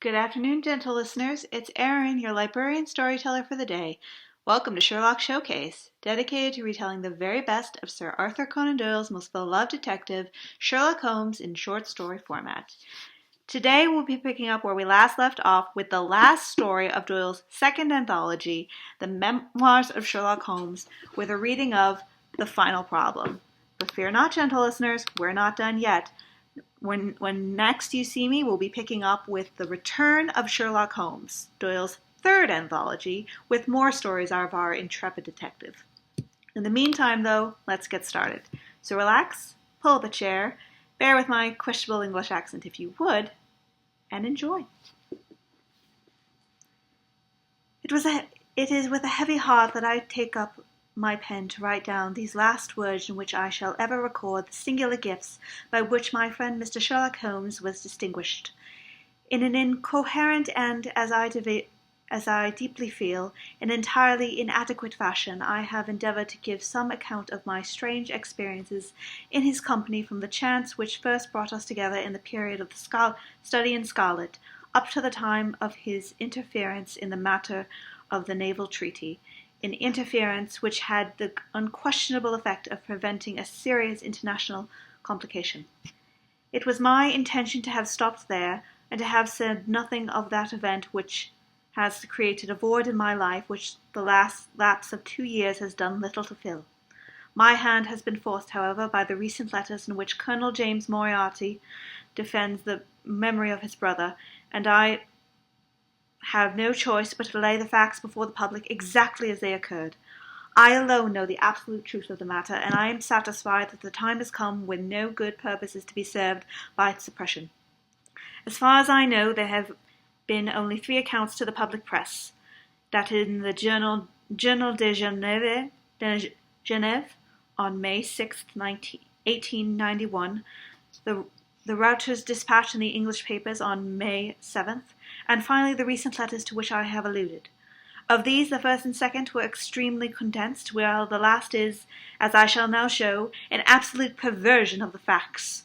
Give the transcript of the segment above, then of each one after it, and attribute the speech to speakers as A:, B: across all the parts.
A: Good afternoon, gentle listeners. It's Erin, your librarian storyteller for the day. Welcome to Sherlock Showcase, dedicated to retelling the very best of Sir Arthur Conan Doyle's most beloved detective, Sherlock Holmes, in short story format. Today we'll be picking up where we last left off with the last story of Doyle's second anthology, The Memoirs of Sherlock Holmes, with a reading of The Final Problem. But fear not, gentle listeners, we're not done yet. When next you see me, we'll be picking up with The Return of Sherlock Holmes, Doyle's third anthology, with more stories of our intrepid detective. In the meantime, though, let's get started. So relax, pull up a chair, bear with my questionable English accent if you would, and enjoy. It is with a heavy heart that I take up my pen to write down these last words in which I shall ever record the singular gifts by which my friend Mr. Sherlock Holmes was distinguished. In an incoherent and, as I deeply feel, an entirely inadequate fashion, I have endeavored to give some account of my strange experiences in his company from the chance which first brought us together in the period of the study in Scarlet, up to the time of his interference in the matter of the naval treaty, an interference which had the unquestionable effect of preventing a serious international complication. It was my intention to have stopped there, and to have said nothing of that event which has created a void in my life which the last lapse of 2 years has done little to fill. My hand has been forced, however, by the recent letters in which Colonel James Moriarty defends the memory of his brother, and I have no choice but to lay the facts before the public exactly as they occurred. I alone know the absolute truth of the matter, and I am satisfied that the time has come when no good purpose is to be served by its suppression. As far as I know, there have been only 3 accounts to the public press: that in the Journal de Genève on May 6, 1891, the Reuters dispatch in the English papers on May 7th, and finally the recent letters to which I have alluded. Of these, the first and second were extremely condensed, while the last is, as I shall now show, an absolute perversion of the facts.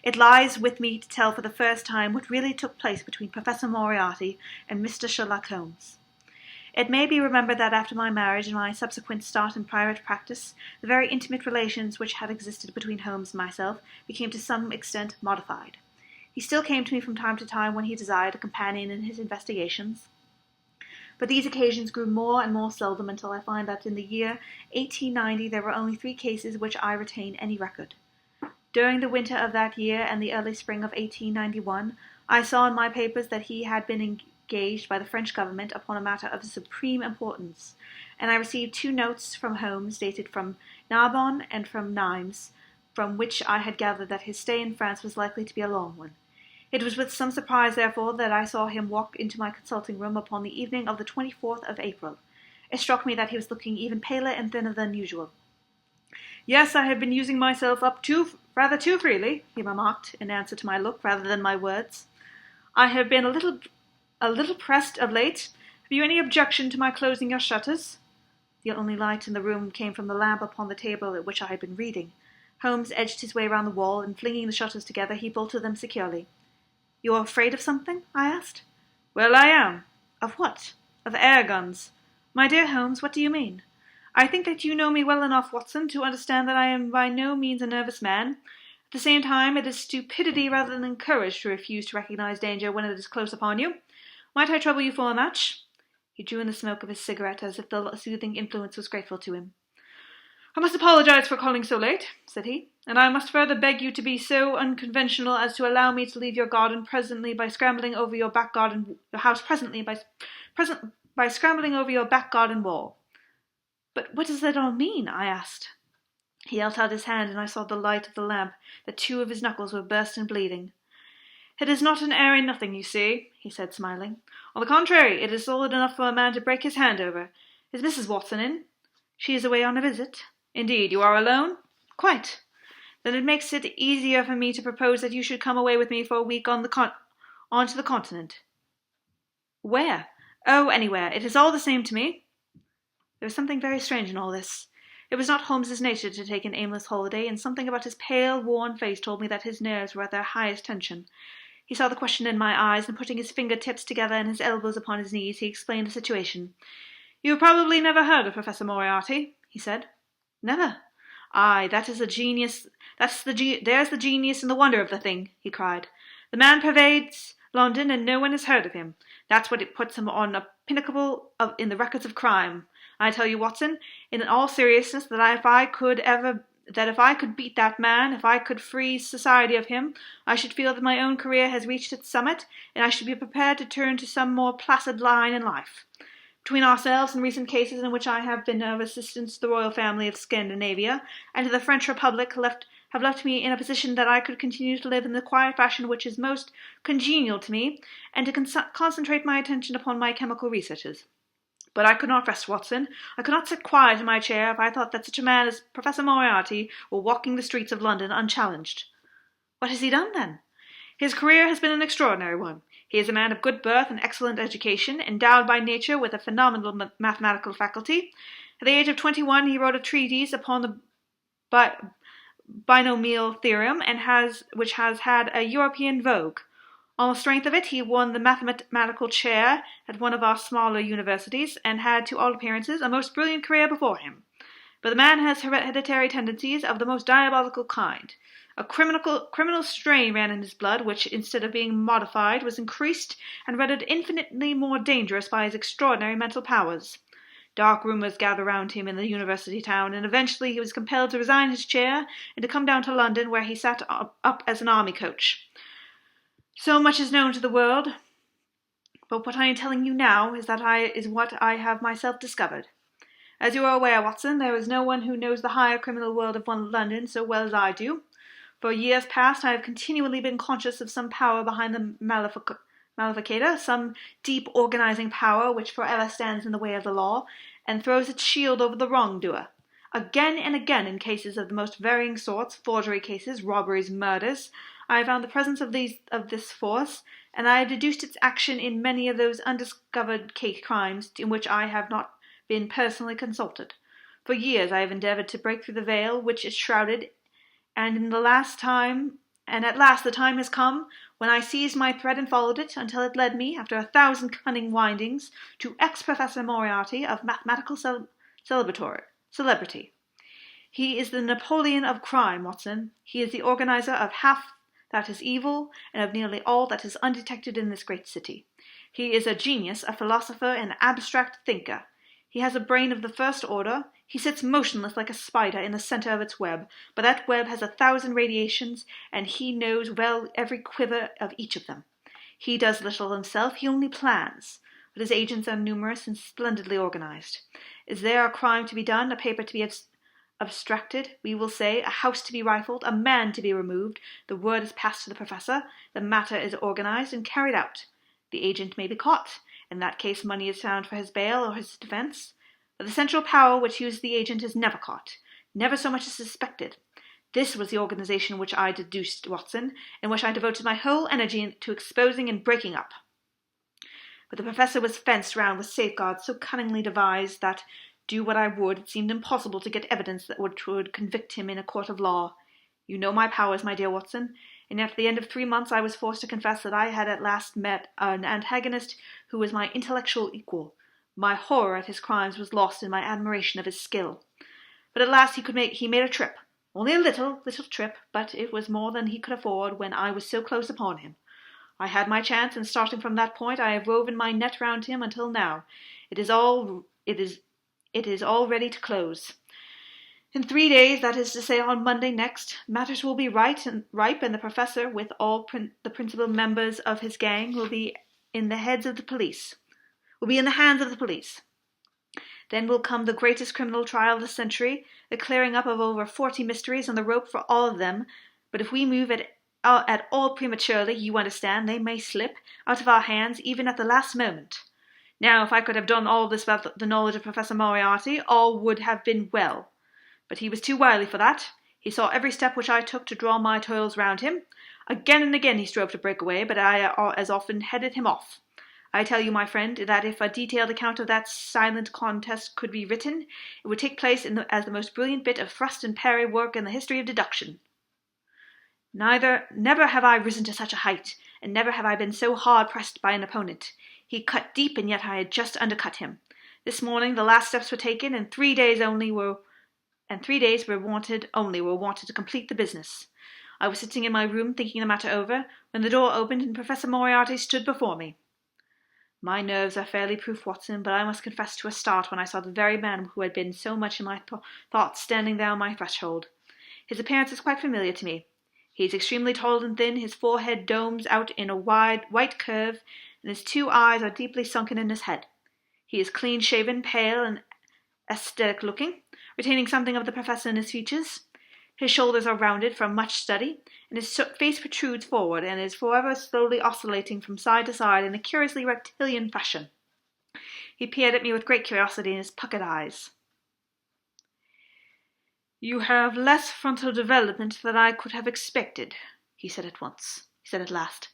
A: It lies with me to tell for the first time what really took place between Professor Moriarty and Mr. Sherlock Holmes. It may be remembered that after my marriage and my subsequent start in private practice, the very intimate relations which had existed between Holmes and myself became to some extent modified. He still came to me from time to time when he desired a companion in his investigations, but these occasions grew more and more seldom until I find that in the year 1890 there were only 3 cases which I retain any record. During the winter of that year and the early spring of 1891, I saw in my papers that he had been engaged by the French government upon a matter of supreme importance, and I received 2 notes from Holmes dated from Narbonne and from Nimes, from which I had gathered that his stay in France was likely to be a long one. It was with some surprise, therefore, that I saw him walk into my consulting room upon the evening of the 24th of April. It struck me that he was looking even paler and thinner than usual. "Yes, I have been using myself up rather too freely," he remarked, in answer to my look rather than my words. "I have been a little pressed of late. Have you any objection to my closing your shutters?" The only light in the room came from the lamp upon the table at which I had been reading. Holmes edged his way round the wall, and flinging the shutters together, he bolted them securely. "You are afraid of something?" I asked. "Well, I am." "Of what?" "Of air guns." "My dear Holmes, what do you mean?" "I think that you know me well enough, Watson, to understand that I am by no means a nervous man. At the same time, it is stupidity rather than courage to refuse to recognize danger when it is close upon you. Might I trouble you for a match?" He drew in the smoke of his cigarette as if the soothing influence was grateful to him. "I must apologize for calling so late," said he, "and I must further beg you to be so unconventional as to allow me to leave your garden presently by scrambling over your back garden wall." "But what does that all mean?" I asked. He held out his hand, and I saw the light of the lamp that 2 of his knuckles were burst and bleeding. "It is not an airy nothing, you see," he said, smiling. "On the contrary, it is solid enough for a man to break his hand over. Is Mrs. Watson in?" "She is away on a visit." "Indeed, you are alone?" "Quite." "Then it makes it easier for me to propose that you should come away with me for a week on to the continent." "Where?" "Oh, anywhere. It is all the same to me." There was something very strange in all this. It was not Holmes's nature to take an aimless holiday, and something about his pale, worn face told me that his nerves were at their highest tension. He saw the question in my eyes, and putting his fingertips together and his elbows upon his knees, he explained the situation. "You have probably never heard of Professor Moriarty," he said. "Never." "Aye, that is a genius. There's the genius and the wonder of the thing," he cried. "The man pervades London, and no one has heard of him. That's what it puts him on a pinnacle in the records of crime. I tell you, Watson, in all seriousness, that if I could beat that man, if I could free society of him, I should feel that my own career has reached its summit, and I should be prepared to turn to some more placid line in life. Between ourselves and recent cases in which I have been of assistance to the royal family of Scandinavia and to the French Republic have left me in a position that I could continue to live in the quiet fashion which is most congenial to me, and to concentrate my attention upon my chemical researches. But I could not rest, Watson. I could not sit quiet in my chair if I thought that such a man as Professor Moriarty were walking the streets of London unchallenged." "What has he done, then?" "His career has been an extraordinary one. He is a man of good birth and excellent education, endowed by nature with a phenomenal mathematical faculty. At the age of 21 he wrote a treatise upon the binomial theorem, which has had a European vogue. On the strength of it, he won the mathematical chair at one of our smaller universities, and had, to all appearances, a most brilliant career before him. But the man has hereditary tendencies of the most diabolical kind. A criminal strain ran in his blood, which, instead of being modified, was increased and rendered infinitely more dangerous by his extraordinary mental powers. Dark rumours gathered round him in the university town, and eventually he was compelled to resign his chair and to come down to London, where he sat up as an army coach. So much is known to the world, but what I am telling you now is what I have myself discovered. As you are aware, Watson, there is no one who knows the higher criminal world of London so well as I do. For years past I have continually been conscious of some power behind the maleficator, some deep organizing power which forever stands in the way of the law, and throws its shield over the wrongdoer. Again and again, in cases of the most varying sorts, forgery cases, robberies, murders, I have found the presence of this force, and I have deduced its action in many of those undiscovered crimes in which I have not been personally consulted. For years I have endeavoured to break through the veil which it shrouded, and at last the time has come when I seized my thread and followed it until it led me, after 1,000 cunning windings, to ex-Professor Moriarty of mathematical celebrity. He is the Napoleon of crime, Watson. He is the organizer of half that is evil, and of nearly all that is undetected in this great city. He is a genius, a philosopher, an abstract thinker. He has a brain of the first order. He sits motionless like a spider in the centre of its web, but that web has 1,000 radiations, and he knows well every quiver of each of them. He does little himself, he only plans, but his agents are numerous and splendidly organized. Is there a crime to be done, a paper to be abstracted, we will say, a house to be rifled, a man to be removed, the word is passed to the professor, the matter is organized and carried out. The agent may be caught. In that case money is found for his bail or his defence. But the central power which used the agent is never caught, never so much as suspected. This was the organization which I deduced, Watson, and which I devoted my whole energy to exposing and breaking up. But the professor was fenced round with safeguards so cunningly devised that, do what I would, it seemed impossible to get evidence that would convict him in a court of law. You know my powers, my dear Watson, and yet at the end of 3 months I was forced to confess that I had at last met an antagonist who was my intellectual equal. My horror at his crimes was lost in my admiration of his skill. But at last he made a trip. Only a little trip, but it was more than he could afford when I was so close upon him. I had my chance, and starting from that point I have woven my net round him until now. It is all ready to close. In 3 days, that is to say on Monday next, matters will be ripe, and the professor, with all the principal members of his gang, will be in the hands of the police. Then will come the greatest criminal trial of the century, the clearing up of over 40 mysteries and the rope for all of them. But if we move at all prematurely, you understand, they may slip out of our hands even at the last moment. Now, if I could have done all this without the knowledge of Professor Moriarty, all would have been well. But he was too wily for that. He saw every step which I took to draw my toils round him. Again and again he strove to break away, but I as often headed him off. I tell you, my friend, that if a detailed account of that silent contest could be written, it would take place as the most brilliant bit of thrust and parry work in the history of deduction. Never have I risen to such a height, and never have I been so hard pressed by an opponent. He cut deep, and yet I had just undercut him. This morning the last steps were taken, and 3 days were wanted to complete the business. I was sitting in my room thinking the matter over, when the door opened and Professor Moriarty stood before me. My nerves are fairly proof, Watson, but I must confess to a start when I saw the very man who had been so much in my thoughts standing there on my threshold. His appearance is quite familiar to me. He is extremely tall and thin, his forehead domes out in a wide, white curve, and his 2 eyes are deeply sunken in his head. He is clean-shaven, pale, and aesthetic-looking, retaining something of the professor in his features. His shoulders are rounded from much study, and his face protrudes forward and is forever slowly oscillating from side to side in a curiously reptilian fashion. He peered at me with great curiosity in his puckered eyes. "You have less frontal development than I could have expected," he said at last.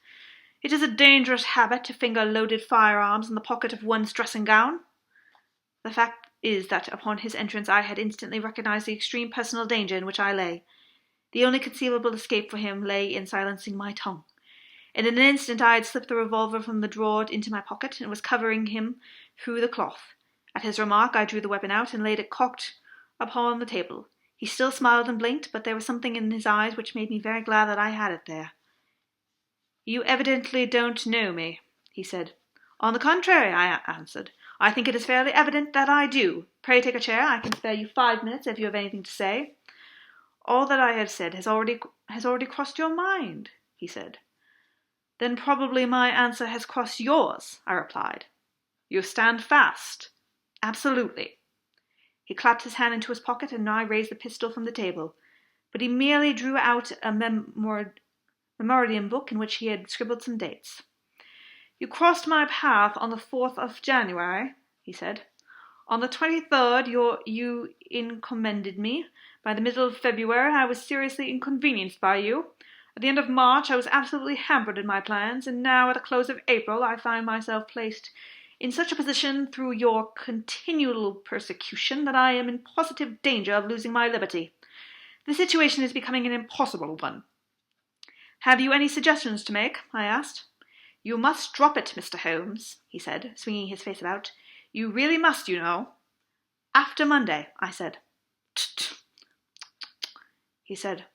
A: "It is a dangerous habit to finger loaded firearms in the pocket of one's dressing gown." The fact is that upon his entrance I had instantly recognized the extreme personal danger in which I lay. The only conceivable escape for him lay in silencing my tongue. In an instant I had slipped the revolver from the drawer into my pocket and was covering him through the cloth. At his remark I drew the weapon out and laid it cocked upon the table. He still smiled and blinked, but there was something in his eyes which made me very glad that I had it there. "You evidently don't know me," he said. "On the contrary," I answered. "I think it is fairly evident that I do. Pray take a chair. I can spare you 5 minutes if you have anything to say." "All that I have said has already crossed your mind," he said. "Then probably my answer has crossed yours," I replied. "You stand fast?" "Absolutely." He clapped his hand into his pocket, and I raised the pistol from the table. But he merely drew out a memorandum book in which he had scribbled some dates. "You crossed my path on the 4th of January," he said. "On the 23rd you incommended me. By the middle of February I was seriously inconvenienced by you. At the end of March I was absolutely hampered in my plans, and now at the close of April I find myself placed in such a position through your continual persecution that I am in positive danger of losing my liberty. The situation is becoming an impossible one." "Have you any suggestions to make?" I asked. "You must drop it, Mr. Holmes," he said, swinging his face about. "You really must, you know." "After Monday," I said. "Tut, he said.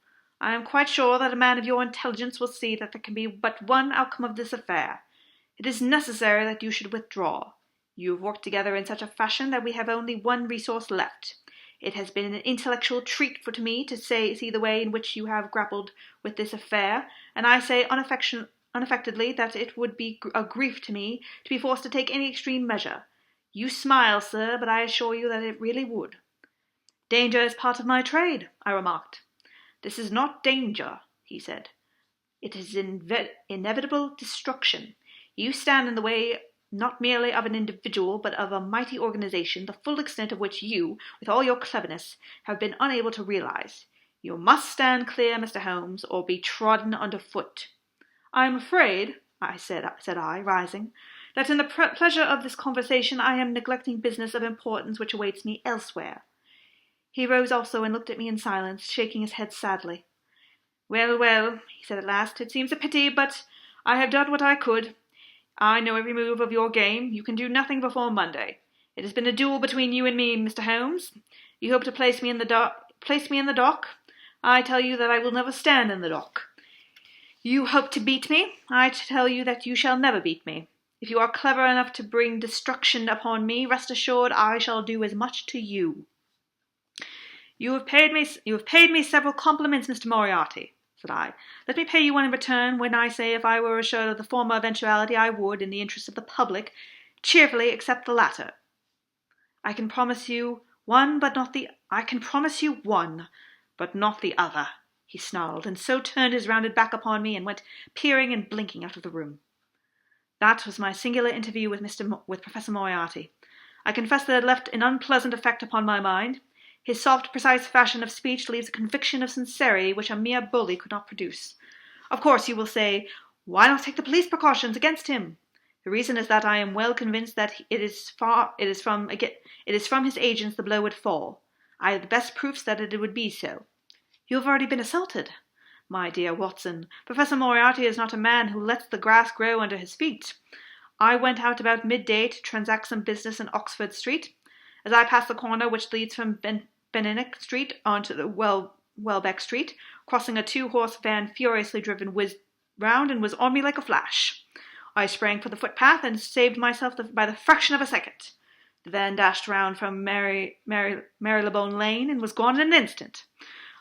A: "I am quite sure that a man of your intelligence will see that there can be but one outcome of this affair. It is necessary that you should withdraw. You have worked together in such a fashion that we have only one resource left. It has been an intellectual treat to me to see the way in which you have grappled with this affair, and I say unaffectedly that it would be a grief to me to be forced to take any extreme measure. You smile, sir, but I assure you that it really would." "Danger is part of my trade," I remarked. "This is not danger," he said. "It is inevitable destruction. You stand in the way not merely of an individual, but of a mighty organization, the full extent of which you, with all your cleverness, have been unable to realize. You must stand clear, Mr. Holmes, or be trodden underfoot." "I am afraid," said I, rising, "that in the pleasure of this conversation I am neglecting business of importance which awaits me elsewhere." He rose also and looked at me in silence, shaking his head sadly. "Well, well," he said at last, "it seems a pity, but I have done what I could. I know every move of your game. You can do nothing before Monday. It has been a duel between you and me, Mr. Holmes. You hope to place me in the dock. I tell you that I will never stand in the dock. You hope to beat me. I tell you that you shall never beat me. If you are clever enough to bring destruction upon me, rest assured I shall do as much to you." You have paid me several compliments, Mr. Moriarty," said I. "Let me pay you one in return when I say if I were assured of the former eventuality I would, in the interest of the public, cheerfully accept the latter." I can promise you one, but not the other," he snarled, and so turned his rounded back upon me and went peering and blinking out of the room. That was my singular interview with Professor Moriarty. I confess that it left an unpleasant effect upon my mind. His soft, precise fashion of speech leaves a conviction of sincerity which a mere bully could not produce. Of course, you will say, why not take the police precautions against him? The reason is that I am well convinced that it is from his agents the blow would fall. I have the best proofs that it would be so. "You have already been assaulted." My dear Watson, Professor Moriarty is not a man who lets the grass grow under his feet. I went out about midday to transact some business in Oxford Street. As I passed the corner which leads from Beninick Street onto the Welbeck Street, crossing a two-horse van furiously driven whizzed round and was on me like a flash. I sprang for the footpath and saved myself by the fraction of a second. The van dashed round from Marylebone Lane and was gone in an instant.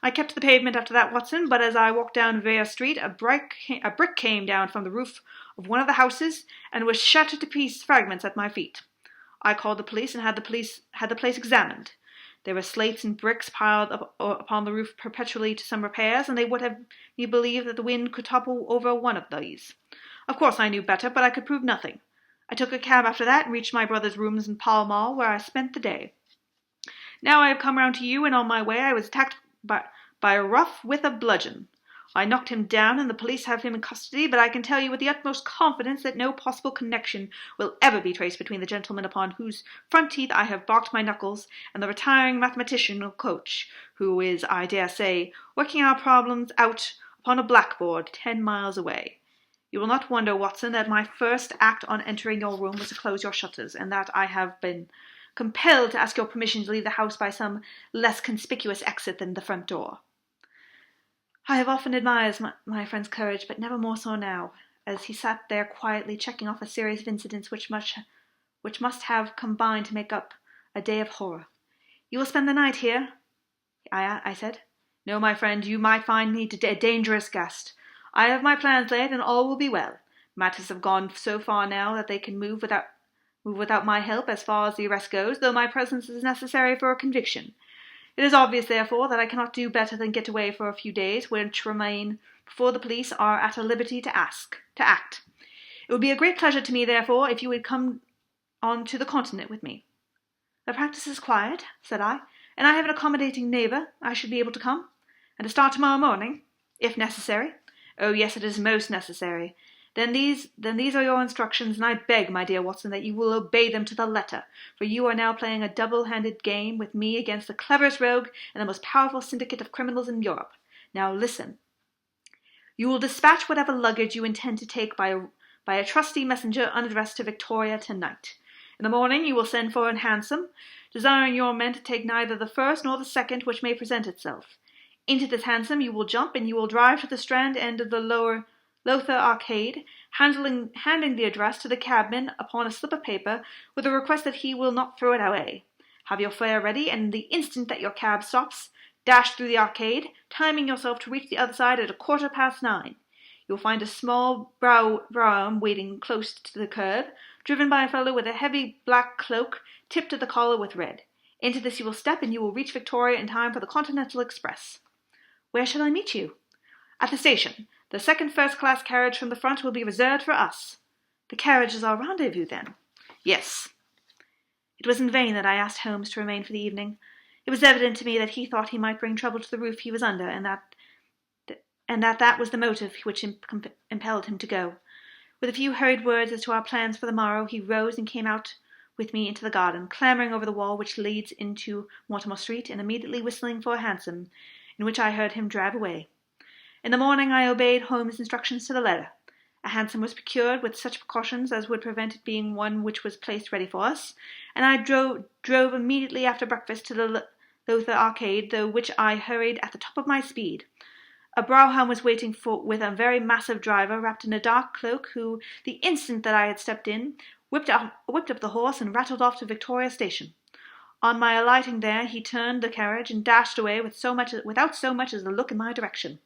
A: I kept to the pavement after that, Watson, but as I walked down Vere Street, a brick came down from the roof of one of the houses and was shattered to fragments at my feet. I called the police and had the place examined. There were slates and bricks piled up upon the roof perpetually to some repairs, and they would have me believe that the wind could topple over one of these. Of course I knew better, but I could prove nothing. I took a cab after that and reached my brother's rooms in Pall Mall, where I spent the day. Now I have come round to you, and on my way I was attacked by a rough with a bludgeon. I knocked him down, and the police have him in custody, but I can tell you with the utmost confidence that no possible connection will ever be traced between the gentleman upon whose front teeth I have barked my knuckles and the retiring mathematician coach, who is, I dare say, working our problems out upon a blackboard 10 miles away. You will not wonder, Watson, that my first act on entering your room was to close your shutters, and that I have been compelled to ask your permission to leave the house by some less conspicuous exit than the front door. I have often admired my friend's courage, but never more so now, as he sat there quietly checking off a series of incidents which must have combined to make up a day of horror. You will spend the night here? I said. No, my friend, you might find me a dangerous guest. I have my plans laid, and all will be well. Matters have gone so far now that they can move without my help as far as the arrest goes, though my presence is necessary for a conviction. It is obvious, therefore, that I cannot do better than get away for a few days, which remain before the police are at a liberty to act. It would be a great pleasure to me, therefore, if you would come on to the Continent with me. The practice is quiet, said I, and I have an accommodating neighbour. I should be able to come, and to start tomorrow morning, if necessary. Oh, yes, it is most necessary. Then these are your instructions, and I beg, my dear Watson, that you will obey them to the letter, for you are now playing a double-handed game with me against the cleverest rogue and the most powerful syndicate of criminals in Europe. Now listen. You will dispatch whatever luggage you intend to take by a trusty messenger unaddressed to Victoria tonight. In the morning you will send for a hansom, desiring your men to take neither the first nor the second which may present itself. Into this hansom you will jump, and you will drive to the Strand end of the Lowther Arcade, handing the address to the cabman upon a slip of paper, with a request that he will not throw it away. Have your fare ready, and the instant that your cab stops, dash through the arcade, timing yourself to reach the other side at 9:15. You will find a small brougham waiting close to the curb, driven by a fellow with a heavy black cloak tipped at the collar with red. Into this you will step, and you will reach Victoria in time for the Continental Express. Where shall I meet you? At the station. The second first-class carriage from the front will be reserved for us. The carriage is our rendezvous, then? Yes. It was in vain that I asked Holmes to remain for the evening. It was evident to me that he thought he might bring trouble to the roof he was under, and that was the motive which impelled him to go. With a few hurried words as to our plans for the morrow, he rose and came out with me into the garden, clambering over the wall which leads into Mortimer Street, and immediately whistling for a hansom, in which I heard him drive away. In the morning I obeyed Holmes' instructions to the letter. A hansom was procured with such precautions as would prevent it being one which was placed ready for us, and I drove immediately after breakfast to the Lowther Arcade, through which I hurried at the top of my speed. A brougham was waiting with a very massive driver wrapped in a dark cloak, who, the instant that I had stepped in, whipped up the horse and rattled off to Victoria Station. On my alighting there, he turned the carriage and dashed away without so much as a look in my direction.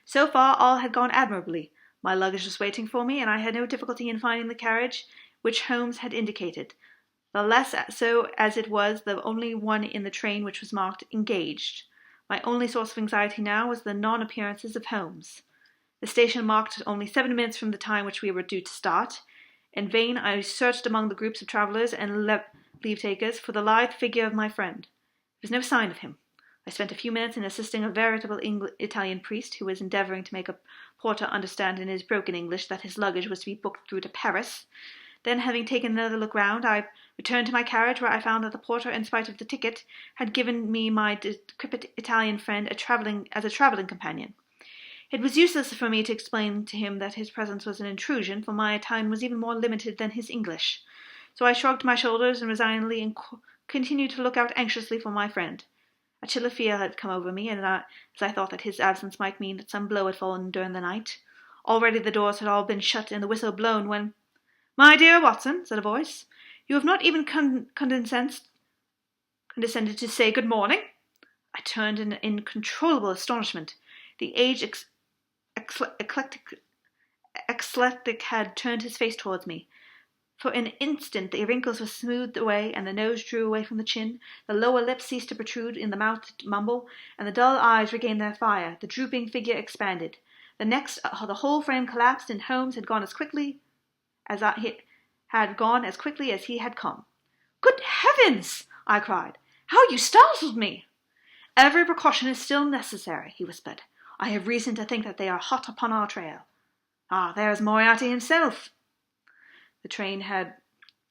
A: So far all had gone admirably. My luggage was waiting for me, and I had no difficulty in finding the carriage which Holmes had indicated, the less so as it was the only one in the train which was marked "engaged." My only source of anxiety now was the non-appearances of Holmes. The station marked only 7 minutes from the time which we were due to start. In vain I searched among the groups of travellers and leave-takers for the lithe figure of my friend. There was no sign of him. I spent a few minutes in assisting a veritable Italian priest who was endeavouring to make a porter understand in his broken English that his luggage was to be booked through to Paris. Then, having taken another look round, I returned to my carriage, where I found that the porter, in spite of the ticket, had given me my decrepit Italian friend as a travelling companion. It was useless for me to explain to him that his presence was an intrusion, for my Italian was even more limited than his English. So I shrugged my shoulders and resignedly continued to look out anxiously for my friend. A chill of fear had come over me, as I thought that his absence might mean that some blow had fallen during the night. Already the doors had all been shut and the whistle blown when, "My dear Watson," said a voice, "you have not even condescended to say good morning?" I turned in incontrollable astonishment. The aged eclectic had turned his face towards me. For an instant the wrinkles were smoothed away, and the nose drew away from the chin, the lower lip ceased to protrude in the mouth to mumble, and the dull eyes regained their fire, the drooping figure expanded. The next, the whole frame collapsed, and Holmes had gone as quickly as he had come. "Good heavens!" I cried. "How you startled me!" "Every precaution is still necessary," he whispered. "I have reason to think that they are hot upon our trail. Ah, there's Moriarty himself." The train had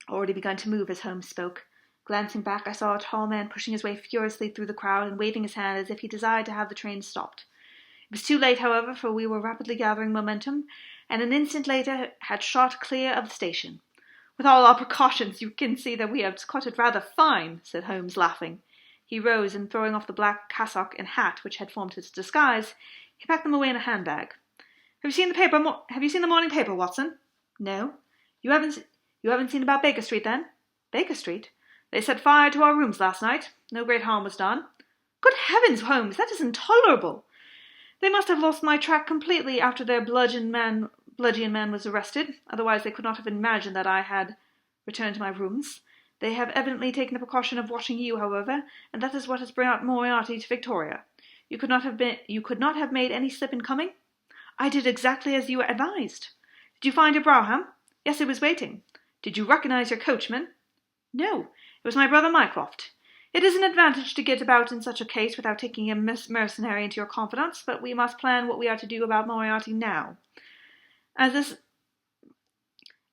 A: already begun to move as Holmes spoke. Glancing back, I saw a tall man pushing his way furiously through the crowd and waving his hand as if he desired to have the train stopped. It was too late, however, for we were rapidly gathering momentum, and an instant later had shot clear of the station. "With all our precautions, you can see that we have caught it rather fine," said Holmes, laughing. He rose, and throwing off the black cassock and hat which had formed his disguise, he packed them away in a handbag. Have you seen the morning paper, Watson?" "No." You haven't seen about Baker Street, then?" "Baker Street? They set fire to our rooms last night. No great harm was done." "Good heavens, Holmes, that is intolerable! They must have lost my track completely after their bludgeon man was arrested. Otherwise they could not have imagined that I had returned to my rooms. They have evidently taken the precaution of watching you, however, and that is what has brought Moriarty to Victoria. You could not have made any slip in coming?" "I did exactly as you advised." "Did you find your brougham?" "Yes, it was waiting." "Did you recognize your coachman?" "No, it was my brother Mycroft. It is an advantage to get about in such a case without taking a mercenary into your confidence, but we must plan what we are to do about Moriarty now. As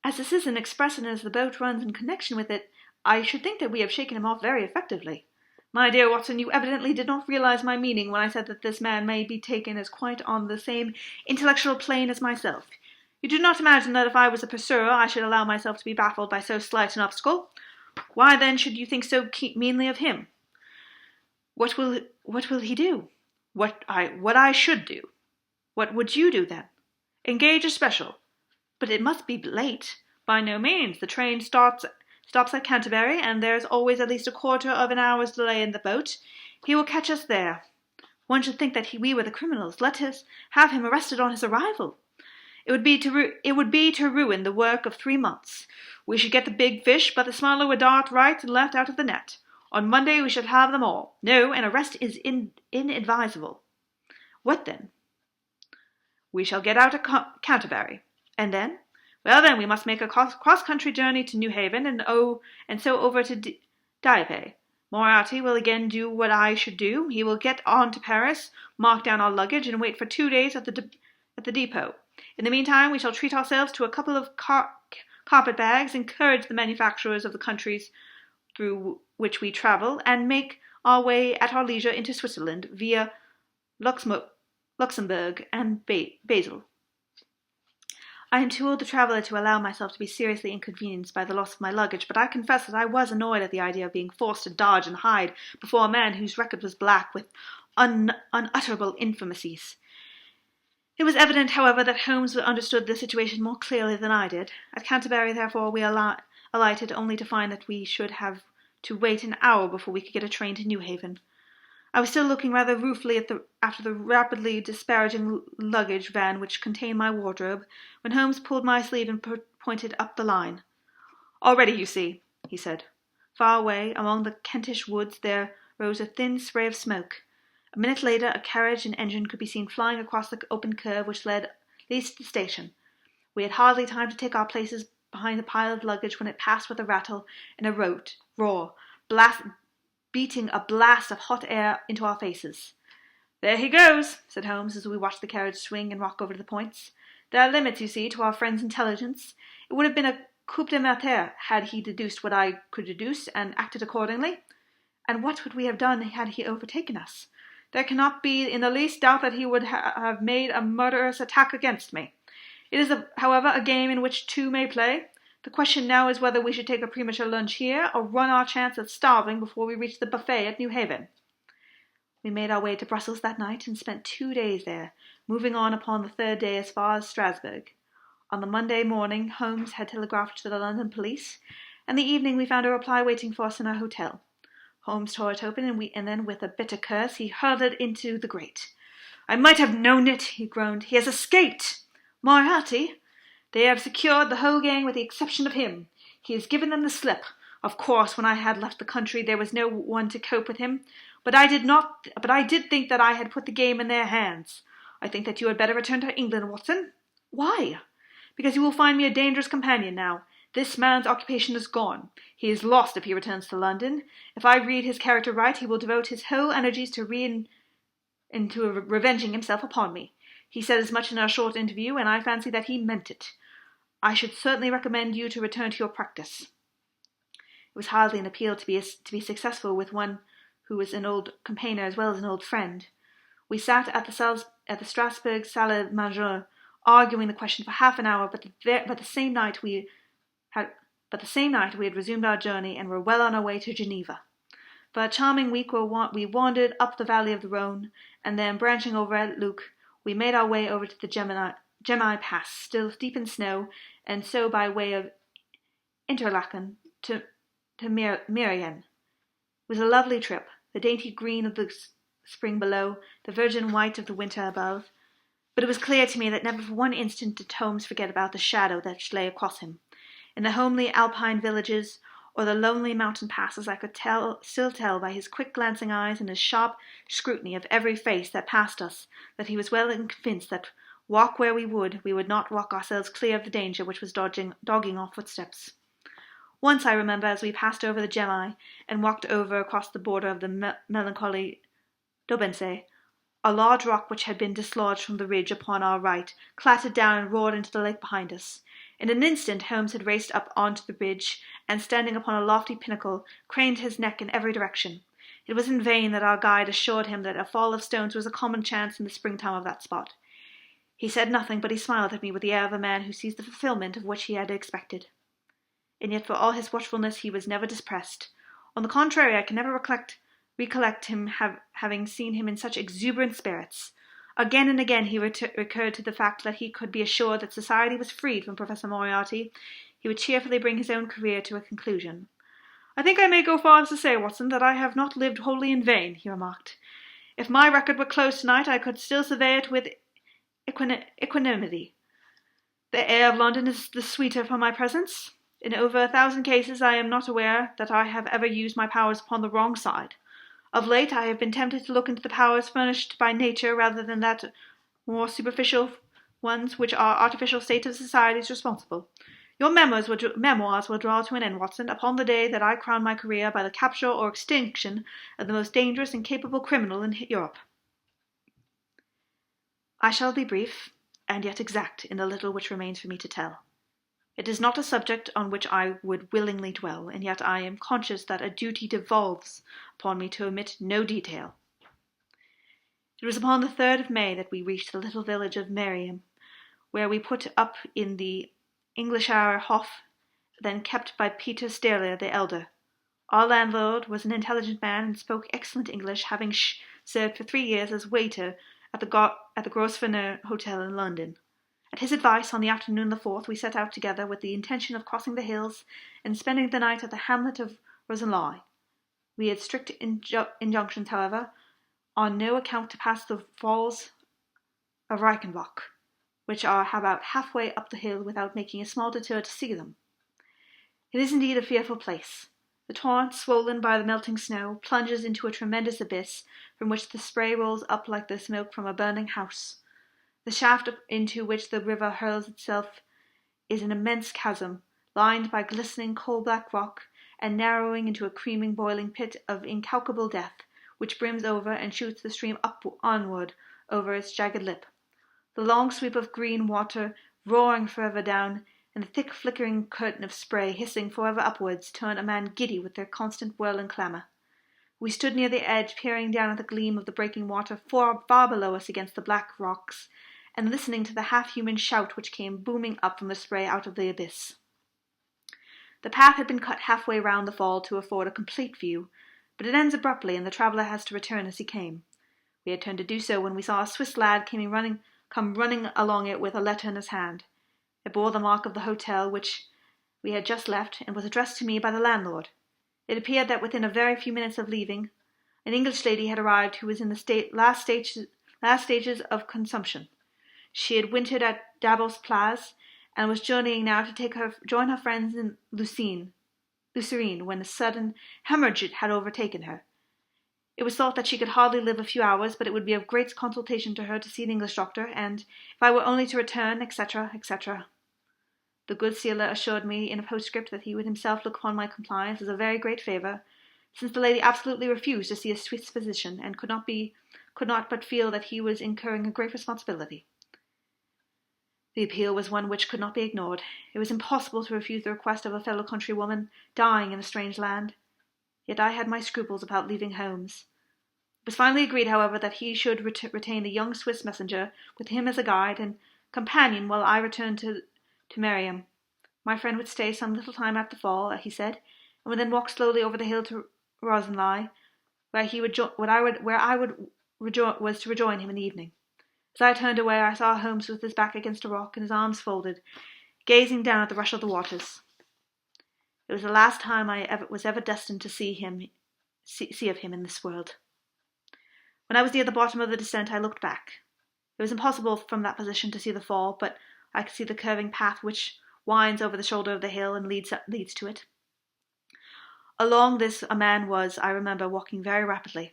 A: this is an express and as the boat runs in connection with it, I should think that we have shaken him off very effectively." "My dear Watson, you evidently did not realize my meaning when I said that this man may be taken as quite on the same intellectual plane as myself. You do not imagine that if I was a pursuer I should allow myself to be baffled by so slight an obstacle? Why then should you think so meanly of him?" What will he do?" What I should do." "What would you do, then?" "Engage a special." "But it must be late." "By no means. The train stops at Canterbury, and there's always at least a quarter of an hour's delay in the boat. He will catch us there." "One should think that we were the criminals. Let us have him arrested on his arrival." It would be to ruin the work of 3 months. We should get the big fish, but the smaller would dart right and left out of the net. On Monday we should have them all. No, an arrest is inadvisable." "What then?" "We shall get out at Canterbury." "And then?" "Well, then we must make a cross-country journey to New Haven, and so over to Dieppe. Moriarty will again do what I should do. He will get on to Paris, mark down our luggage, and wait for 2 days at the depot. In the meantime, we shall treat ourselves to a couple of carpet-bags, encourage the manufacturers of the countries through which we travel, and make our way at our leisure into Switzerland via Luxembourg and Basel. I am too old a traveller to allow myself to be seriously inconvenienced by the loss of my luggage, but I confess that I was annoyed at the idea of being forced to dodge and hide before a man whose record was black with unutterable infamies. It was evident, however, that Holmes understood the situation more clearly than I did. At Canterbury, therefore, we alighted only to find that we should have to wait an hour before we could get a train to New Haven. I was still looking rather ruefully after the rapidly disparaging luggage van which contained my wardrobe, when Holmes pulled my sleeve and pointed up the line. "Already, you see," he said. Far away, among the Kentish woods, there rose a thin spray of smoke. A minute later, a carriage and engine could be seen flying across the open curve which leads to the station. We had hardly time to take our places behind the pile of luggage when it passed with a rattle and a roar, beating a blast of hot air into our faces. "There he goes," said Holmes as we watched the carriage swing and rock over to the points. "There are limits, you see, to our friend's intelligence. It would have been a coup de maître had he deduced what I could deduce and acted accordingly. And what would we have done had he overtaken us? there cannot be in the least doubt that he would have made a murderous attack against me. It is, however, a game in which two may play. The question now is whether we should take a premature lunch here, or run our chance of starving before we reach the buffet at New Haven. We made our way to Brussels that night, and spent 2 days there, moving on upon the third day as far as Strasbourg. On the Monday morning, Holmes had telegraphed to the London police, and the evening we found a reply waiting for us in our hotel. Holmes tore it open, and then, with a bitter curse, he hurled it into the grate. "I might have known it," he groaned. "He has escaped. Moriarty? They have secured the whole gang with the exception of him. He has given them the slip. Of course, when I had left the country, there was no one to cope with him. But I did think that I had put the game in their hands. I think that you had better return to England, Watson." "Why?" "Because you will find me a dangerous companion now. This man's occupation is gone. He is lost if he returns to London. If I read his character right, he will devote his whole energies to revenging himself upon me. He said as much in our short interview, and I fancy that he meant it. I should certainly recommend you to return to your practice." It was hardly an appeal to be successful with one who was an old companion as well as an old friend. We sat at the Strasbourg salle à manger, arguing the question for half an hour, but the same night we had resumed our journey and were well on our way to Geneva. For a charming week we wandered up the valley of the Rhone, and then, branching over at Luc, we made our way over to the Gemmi Pass, still deep in snow, and so by way of Interlaken to Merian. It was a lovely trip, the dainty green of the spring below, the virgin white of the winter above. But it was clear to me that never for one instant did Holmes forget about the shadow that lay across him. In the homely Alpine villages, or the lonely mountain passes, I could still tell by his quick glancing eyes and his sharp scrutiny of every face that passed us, that he was well convinced that, walk where we would not walk ourselves clear of the danger which was dogging our footsteps. Once I remember, as we passed over the Gemmi, and walked over across the border of the melancholy Dobensee, a large rock which had been dislodged from the ridge upon our right clattered down and roared into the lake behind us. In an instant Holmes had raced up onto the ridge, and standing upon a lofty pinnacle, craned his neck in every direction. It was in vain that our guide assured him that a fall of stones was a common chance in the springtime of that spot. He said nothing, but he smiled at me with the air of a man who sees the fulfilment of which he had expected. And yet for all his watchfulness he was never depressed. On the contrary, I can never recollect him having seen him in such exuberant spirits. Again and again he recurred to the fact that he could be assured that society was freed from Professor Moriarty. He would cheerfully bring his own career to a conclusion. "I think I may go far as to say, Watson, that I have not lived wholly in vain," he remarked. "If my record were closed tonight, I could still survey it with equanimity. The air of London is the sweeter for my presence. In over 1,000 cases I am not aware that I have ever used my powers upon the wrong side. Of late I have been tempted to look into the powers furnished by nature rather than that more superficial ones which our artificial state of society is responsible. Your memoirs will draw to an end, Watson, upon the day that I crown my career by the capture or extinction of the most dangerous and capable criminal in Europe. I shall be brief, and yet exact in the little which remains for me to tell. It is not a subject on which I would willingly dwell, and yet I am conscious that a duty devolves upon me to omit no detail. It was upon the 3rd of May that we reached the little village of Meriam, where we put up in the Englishire Hof, then kept by Peter Sterler the elder. Our landlord was an intelligent man and spoke excellent English, having served for 3 years as waiter at the Grosvenor Hotel in London. At his advice, on the afternoon of the 4th, we set out together with the intention of crossing the hills and spending the night at the hamlet of Rosenlau. We had strict injunctions, however, on no account to pass the falls of Reichenbach, which are about halfway up the hill, without making a small detour to see them. It is indeed a fearful place. The torrent, swollen by the melting snow, plunges into a tremendous abyss, from which the spray rolls up like the smoke from a burning house. The shaft into which the river hurls itself is an immense chasm, lined by glistening coal-black rock, and narrowing into a creaming, boiling pit of incalculable depth, which brims over and shoots the stream onward over its jagged lip. The long sweep of green water, roaring forever down, and the thick flickering curtain of spray hissing forever upwards, turn a man giddy with their constant whirl and clamour. We stood near the edge, peering down at the gleam of the breaking water far below us against the black rocks, and listening to the half-human shout which came booming up from the spray out of the abyss. The path had been cut halfway round the fall to afford a complete view, but it ends abruptly, and the traveller has to return as he came. We had turned to do so when we saw a Swiss lad come running along it with a letter in his hand. It bore the mark of the hotel which we had just left, and was addressed to me by the landlord. It appeared that within a very few minutes of leaving, an English lady had arrived who was in the last stages of consumption. She had wintered at Davos Plaz, and was journeying now to join her friends in Lucerne, when a sudden hemorrhage had overtaken her. It was thought that she could hardly live a few hours, but it would be of great consolation to her to see an English doctor, and if I were only to return, etc., etc. The good sealer assured me in a postscript that he would himself look upon my compliance as a very great favour, since the lady absolutely refused to see a Swiss physician, and could not but feel that he was incurring a great responsibility. The appeal was one which could not be ignored. It was impossible to refuse the request of a fellow countrywoman dying in a strange land. Yet I had my scruples about leaving Holmes. It was finally agreed, however, that he should retain the young Swiss messenger with him as a guide and companion while I returned to Miriam. My friend would stay some little time at the fall, he said, and would then walk slowly over the hill to Rosenley, was to rejoin him in the evening. As I turned away, I saw Holmes with his back against a rock and his arms folded, gazing down at the rush of the waters. It was the last time I was ever destined to see of him in this world. When I was near the bottom of the descent, I looked back. It was impossible from that position to see the fall, but I could see the curving path which winds over the shoulder of the hill and leads to it. Along this a man was, I remember, walking very rapidly.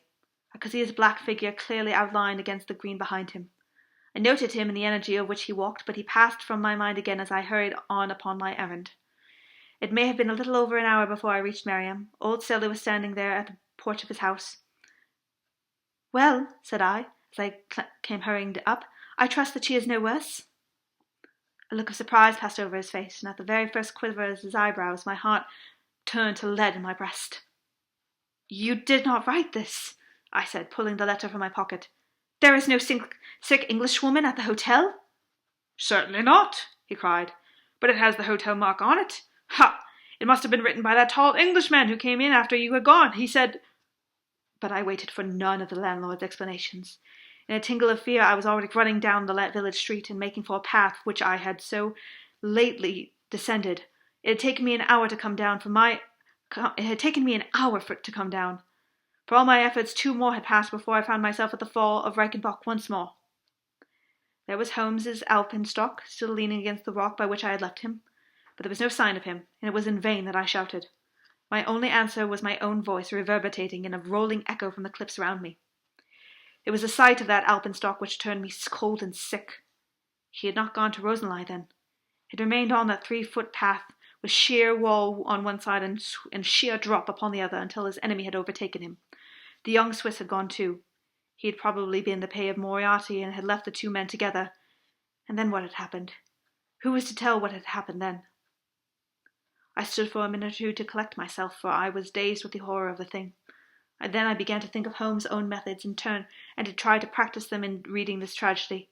A: I could see his black figure clearly outlined against the green behind him. I noted him in the energy of which he walked, but he passed from my mind again as I hurried on upon my errand. It may have been a little over an hour before I reached Miriam. Old Selly was standing there at the porch of his house. "Well," said I, as I came hurrying up, "I trust that she is no worse?" A look of surprise passed over his face, and at the very first quiver of his eyebrows, my heart turned to lead in my breast. "You did not write this," I said, pulling the letter from my pocket. "There is no sick Englishwoman at the hotel?" "Certainly not," he cried. "But it has the hotel mark on it. Ha! It must have been written by that tall Englishman who came in after you had gone. He said—" But I waited for none of the landlord's explanations. In a tingle of fear, I was already running down the village street and making for a path which I had so lately descended. It had taken me an hour to come down. For all my efforts, 2 more had passed before I found myself at the fall of Reichenbach once more. There was Holmes's alpenstock still leaning against the rock by which I had left him, but there was no sign of him, and it was in vain that I shouted. My only answer was my own voice reverberating in a rolling echo from the cliffs around me. It was the sight of that alpenstock which turned me cold and sick. He had not gone to Rosenley then. He had remained on that 3-foot path, with sheer wall on one side and sheer drop upon the other, until his enemy had overtaken him. The young Swiss had gone too. He had probably been in the pay of Moriarty and had left the 2 men together. And then what had happened? Who was to tell what had happened then? I stood for a minute or two to collect myself, for I was dazed with the horror of the thing. Then I began to think of Holmes' own methods in turn, and to try to practice them in reading this tragedy.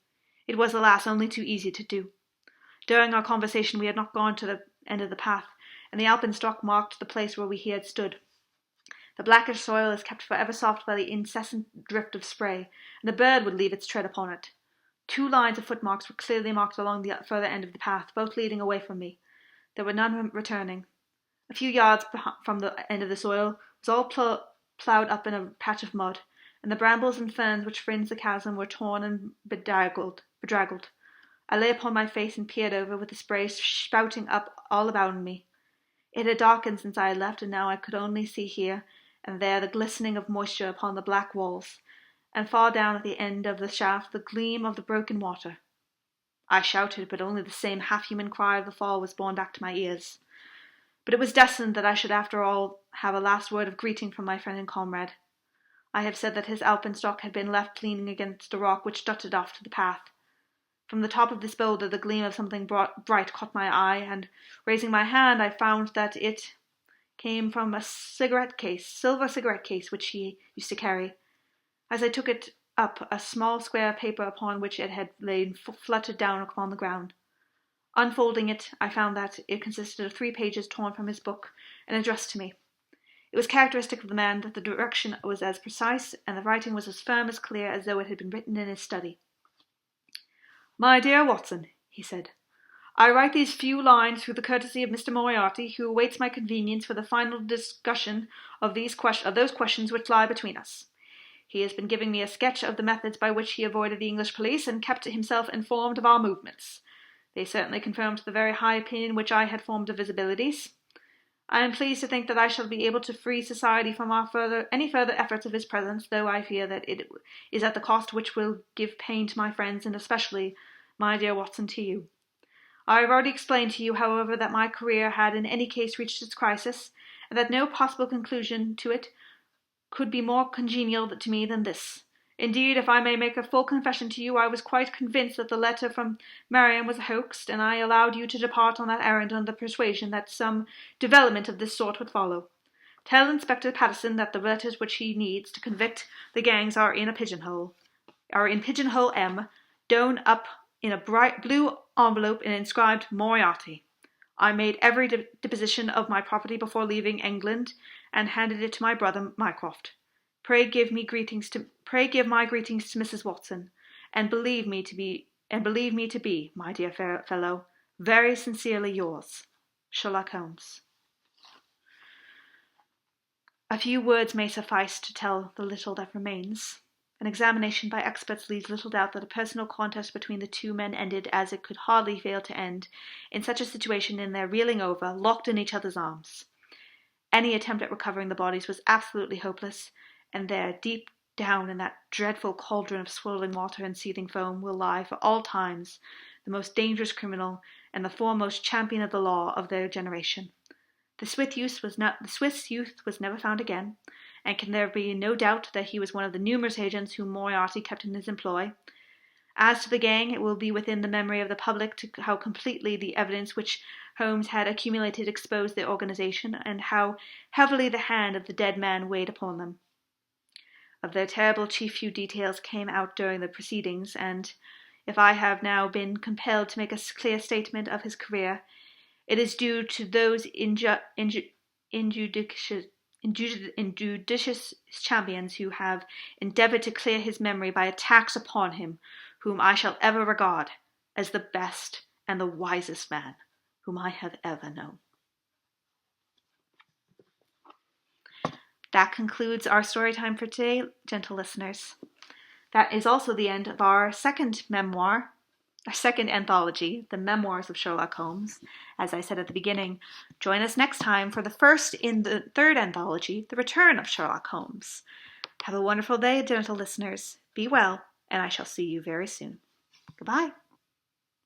A: It was, alas, only too easy to do. During our conversation we had not gone to the end of the path, and the alpenstock marked the place where he had stood. The blackish soil is kept forever soft by the incessant drift of spray, and a bird would leave its tread upon it. 2 lines of footmarks were clearly marked along the further end of the path, both leading away from me. There were none returning. A few yards from the end of the soil was all ploughed up in a patch of mud, and the brambles and ferns which fringed the chasm were torn and bedraggled. I lay upon my face and peered over, with the spray spouting up all about me. It had darkened since I had left, and now I could only see here and there the glistening of moisture upon the black walls, and far down at the end of the shaft the gleam of the broken water. I shouted, but only the same half-human cry of the fall was borne back to my ears. But it was destined that I should after all have a last word of greeting from my friend and comrade. I have said that his alpenstock had been left leaning against a rock which jutted off to the path. From the top of this boulder the gleam of something bright caught my eye, and raising my hand I found that it came from a silver cigarette case, which he used to carry. As I took it up, a small square of paper upon which it had lain fluttered down upon the ground. Unfolding it, I found that it consisted of 3 pages torn from his book and addressed to me. It was characteristic of the man that the direction was as precise and the writing was as firm as clear as though it had been written in his study. "My dear Watson," he said, "I write these few lines through the courtesy of Mr. Moriarty, who awaits my convenience for the final discussion of those questions which lie between us. He has been giving me a sketch of the methods by which he avoided the English police and kept himself informed of our movements. They certainly confirmed the very high opinion which I had formed of his abilities. I am pleased to think that I shall be able to free society from any further efforts of his presence, though I fear that it is at the cost which will give pain to my friends, and especially, my dear Watson, to you. I have already explained to you, however, that my career had in any case reached its crisis, and that no possible conclusion to it could be more congenial to me than this. Indeed, if I may make a full confession to you, I was quite convinced that the letter from Marian was a hoax, and I allowed you to depart on that errand under the persuasion that some development of this sort would follow. Tell Inspector Patterson that the letters which he needs to convict the gangs are in pigeonhole M, done up in a bright blue envelope and inscribed Moriarty. I made every deposition of my property before leaving England, and handed it to my brother Mycroft. Pray give my greetings to Mrs. Watson, and believe me to be, my dear fellow, very sincerely yours, Sherlock Holmes. A few words may suffice to tell the little that remains. An examination by experts leaves little doubt that a personal contest between the 2 men ended as it could hardly fail to end, in such a situation, in their reeling over, locked in each other's arms. Any attempt at recovering the bodies was absolutely hopeless, and there, deep down in that dreadful cauldron of swirling water and seething foam, will lie for all times the most dangerous criminal and the foremost champion of the law of their generation. The Swiss youth was never found again, and can there be no doubt that he was one of the numerous agents whom Moriarty kept in his employ. As to the gang, it will be within the memory of the public how completely the evidence which Holmes had accumulated exposed their organization, and how heavily the hand of the dead man weighed upon them. Of their terrible chief few details came out during the proceedings, and if I have now been compelled to make a clear statement of his career, it is due to those injudicious champions who have endeavored to clear his memory by attacks upon him, whom I shall ever regard as the best and the wisest man whom I have ever known. That concludes our story time for today, gentle listeners. That is also the end of our second anthology, The Memoirs of Sherlock Holmes. As I said at the beginning, join us next time for the first in the third anthology, The Return of Sherlock Holmes. Have a wonderful day, gentle listeners. Be well, and I shall see you very soon. Goodbye.